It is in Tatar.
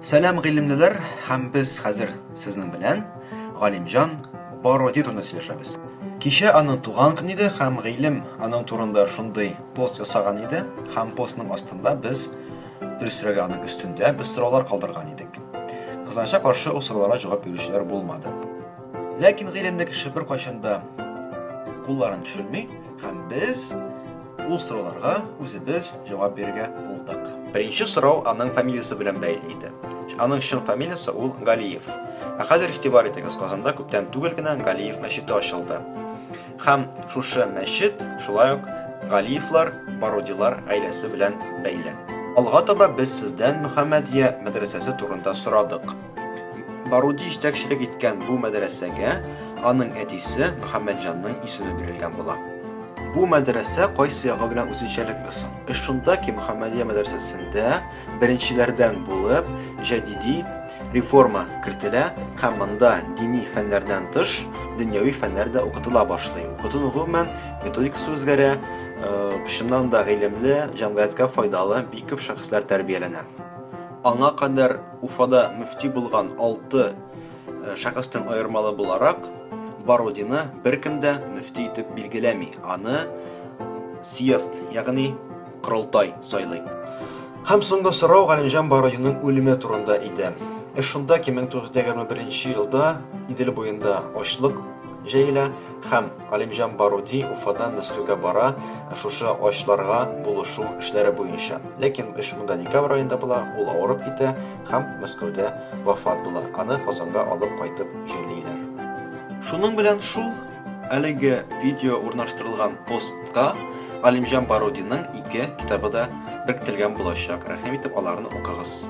Сәлам гыйлемлеләр, һәм без хәзер сезнең белән Галимҗан Бароди турында сөйләшәбез. Кичә аның туган көне иде һәм гыйлем аның турында шундый пост ясаган иде, һәм постның астында без дөресрәге аның өстендә без сораулар калдырган идек. Кызганча каршы ул сорауларга җавап бирүчеләр булмады. Ләкин гыйлемле кеше бер кайчанда кулларын төшерми, һәм без ул сорауларга үзебез җавап бирергә булдык. Беренче сорау аның фамилиясе белән бәйле иде. Аның чын фамилиясе ул Галиев. Хәзер игътибар итегез, Казанда күптән түгел генә Галиев мәчете ачылды. Һәм шушы мәчет шулай ук Галиевлар, Бародилар гаиләсе белән бәйле. Алга таба без сездән Мөхәммәдия мәдрәсәсе турында сорадык. Бароди җитәкчелек иткән бу мәдрәсәгә аның әтисе Мөхәммәдҗанның исеме бирелгән була. Бу мәдрәсә кайсы ягы белән үзенчәлекле соң? Шунда ки Мөхәммәдия мәдрәсәсендә беренчеләрдән булып җәдиди реформа кертелә һәм монда дини фәннәрдән тыш дөньяви фәннәр дә укытыла башлый. Укыту гомумән методикасы үзгәрә, шуннан да гыйлемле, җәмгыятькә файдалы бик күп шәхесләр тәрбияләнә. Аңа кадәр Уфада мөфти булган 6 шәхестән аермалы буларак Бародины беркем дә мөфти итеп билгеләми. Аны съезд, ягъни корылтай сайлый. Һәм соңгы сорау Галимҗан Бародиның үлеме турында иде. Шунда ки 1921 елда Идел буенда ачлык җәелә һәм Галимҗан Бароди Уфадан Мәскәүгә бара шушы ачларга булышу эшләре буенча. Ләкин эш монда декабрь аенда була, ул авырып китә һәм Мәскәүдә вафат була. Аны Казанга алып кайтып җирлиләр. Шуның белән шул әлеге видео урнаштырылган постка Галимҗан Бародиның 2 китабы да беркетелгән булачак. Рәхим итеп аларны укыгыз.